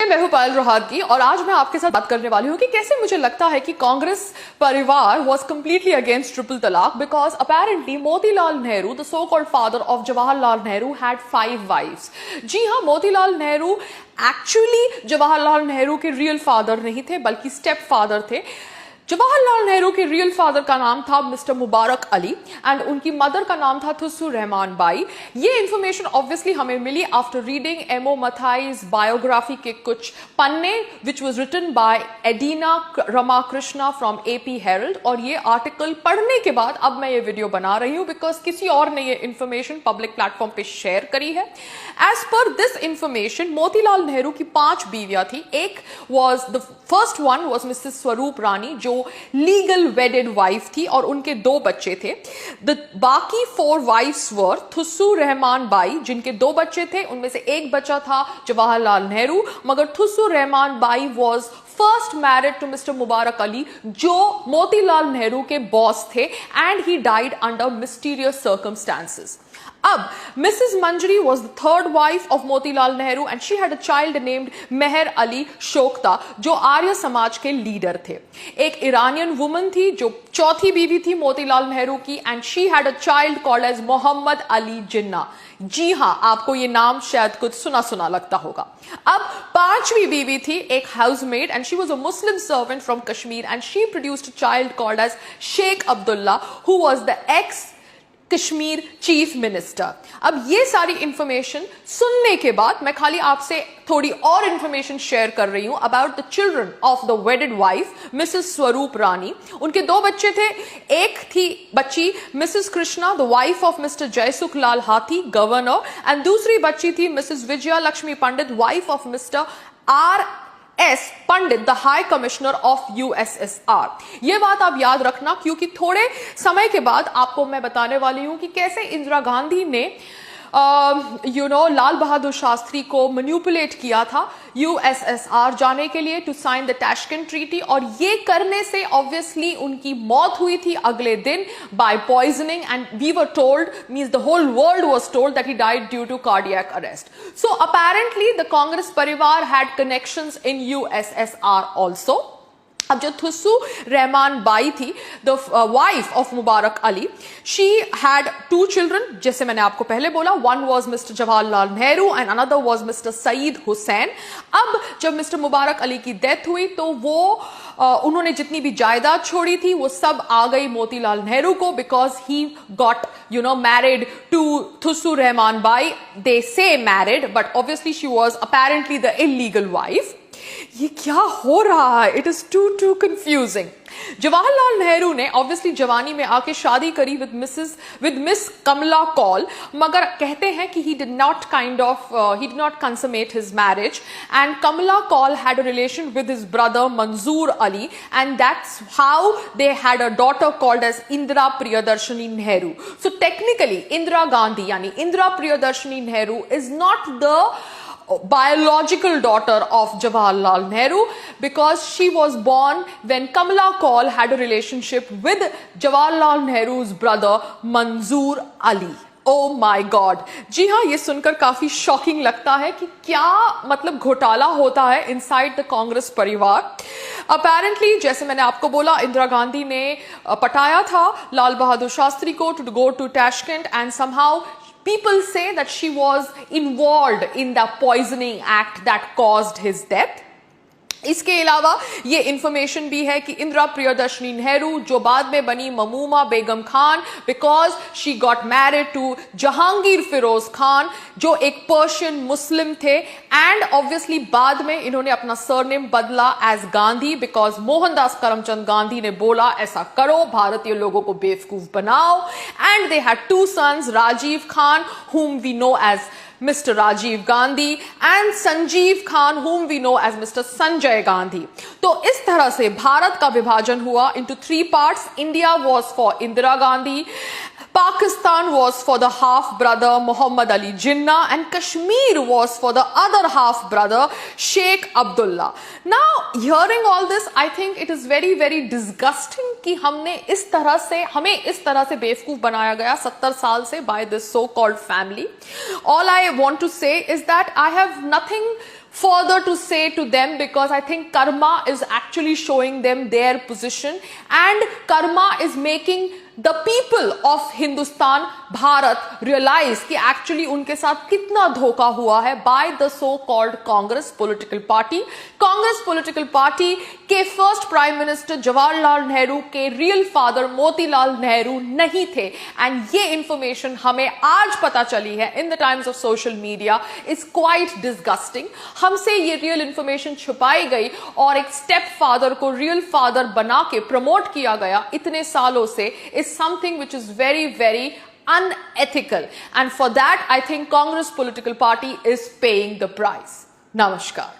मैं हूं पायल रोहातगी और आज मैं आपके साथ बात करने वाली हूं कि कैसे मुझे लगता है कि कांग्रेस परिवार was completely against triple talaq because apparently Motilal Nehru, the so-called father of Jawaharlal Nehru, had 5 wives. जी हाँ, मोतीलाल नेहरू एक्चुअली जवाहरलाल नेहरू के रियल फादर नहीं थे बल्कि स्टेप फादर थे। जवाहरलाल नेहरू के रियल फादर का नाम था मिस्टर मुबारक अली एंड उनकी मदर का नाम था थुस्सू रहमान बाई। ये इंफॉर्मेशन ऑब्वियसली हमें मिली after reading M O Mathai's biography के कुछ पन्ने विच वाज रिटन बाय एडिना रमाकृष्णा फ्रॉम एपी हेरल्ड। और ये आर्टिकल पढ़ने के बाद अब मैं ये वीडियो बना रही हूं बिकॉज किसी और ने ये इंफॉर्मेशन पब्लिक प्लेटफॉर्म पे शेयर करी है। As per this information Motilal Nehru की 5 बीवियां थी। एक was the first one was Mrs Swarup रानी जो लीगल वेडेड वाइफ थी और उनके 2 बच्चे थे। बाकी 4 वाइफ्स वर थुस्सू रहमान बाई जिनके 2 बच्चे थे, उनमें से एक बच्चा था जवाहरलाल नेहरू, मगर Thussu Rahman Bai was first married to mister Mubarak Ali जो मोतीलाल नेहरू के बॉस थे and he died under mysterious circumstances. अब Mrs. Manjari was the 3rd wife of Motilal Nehru and she had a child named Meher Ali Shokta जो आर्य समाज के लीडर थे। एक Iranian woman थी जो 4थी बीवी थी मोतीलाल नेहरू की and she had a child called as Mohammad Ali Jinnah. जी हाँ, आपको ये नाम शायद कुछ सुना सुना लगता होगा। अब 5वीं बीवी थी एक housemaid and she was a Muslim servant from Kashmir and she produced a child called as Sheikh Abdullah who was the ex Kashmir chief minister. अब ये सारी इंफॉर्मेशन सुनने के बाद मैं खाली आपसे थोड़ी और इंफॉर्मेशन शेयर कर रही हूं about the children of the wedded wife Mrs Swarup Rani. उनके 2 बच्चे थे। एक थी बच्ची Mrs Krishna the wife of mister Jaisukh Lal Hathi governor and दूसरी बच्ची थी Mrs Vijaya Lakshmi Pandit wife of mister R S Pandit the high commissioner of USSR. ये बात आप याद रखना क्योंकि थोड़े समय के बाद आपको मैं बताने वाली हूं कि कैसे इंदिरा गांधी ने लाल बहादुर शास्त्री को मैनिपुलेट किया था यूएसएसआर जाने के लिए to sign the Tashkent treaty और ये करने से ऑब्वियसली उनकी मौत हुई थी अगले दिन by poisoning and we were told means the whole world was told that he died due to cardiac arrest. So apparently the Congress parivar had connections in USSR also. अब जो थुस्सू रहमान बाई थी the wife of Mubarak Ali she had 2 children जैसे मैंने आपको पहले बोला। One was mister Jawaharlal Nehru and another was mister Syed Hussain. अब जब मिस्टर मुबारक अली की डेथ हुई तो वो उन्होंने जितनी भी जायदाद छोड़ी थी वो सब आ गई मोतीलाल नेहरू को because he got married to Thussu Rahman Bai. They say married but obviously she was apparently the illegal wife. ये क्या हो रहा है? It is too confusing. Jawaharlal Nehru ने ऑब्वियसली जवानी में आके शादी करी विद मिस कमला कौल, मगर कहते हैं कि he did not consummate his marriage and Kamala Kaul had a relation with his brother Manzoor Ali and that's how they had a daughter called as Indira Priyadarshini Nehru. So technically Indira Gandhi yani Indira Priyadarshini Nehru is not the biological daughter of Jawaharlal Nehru because she was born when Kamala Kaul had a relationship with Jawaharlal Nehru's brother Manzoor Ali. Oh my God! जी हाँ, ये सुनकर काफी shocking लगता है कि क्या मतलब घोटाला होता है इनसाइड द कांग्रेस परिवार। अपेरेंटली जैसे मैंने आपको बोला इंदिरा गांधी ने पटाया था लाल बहादुर शास्त्री को to go to Tashkent and somehow people say that she was involved in the poisoning act that caused his death. इसके अलावा ये इंफॉर्मेशन भी है कि इंदिरा प्रियदर्शनी नेहरू जो बाद में बनी ममूमा Begum Khan because she got married to Jahangir Firoz Khan जो एक पर्शियन मुस्लिम थे एंड ऑब्वियसली बाद में इन्होंने अपना सरनेम बदला एज गांधी बिकॉज मोहनदास करमचंद गांधी ने बोला ऐसा करो, भारतीय लोगों को बेवकूफ बनाओ। And they had 2 sons, Rajiv Khan whom we know as Mr. Rajiv Gandhi and Sanjeev Khan whom we know as Mr. Sanjay Gandhi. तो इस तरह से भारत का विभाजन हुआ into 3 parts. India was for Indira Gandhi, Pakistan was for the half brother Muhammad Ali Jinnah and Kashmir was for the other half brother Sheikh Abdullah. Now hearing all this I think it is very very disgusting कि हमें इस तरह से बेवकूफ बनाया गया 70 साल से by this so called family. All I want to say is that I have nothing further to say to them, because I think karma is actually showing them their position, and karma is making the people of Hindustan, Bharat, realize कि actually उनके साथ कितना धोखा हुआ है by the so-called Congress political party. Congress political party के first Prime Minister Jawaharlal Nehru के real father Motilal Nehru नहीं थे, and ये information हमें आज पता चली है in the times of social media is quite disgusting. हमसे ये real information छुपाई गई और एक step father को real father बना के promote किया गया इतने सालों से is something which is very, very unethical, and for that I think Congress political party is paying the price. Namaskar.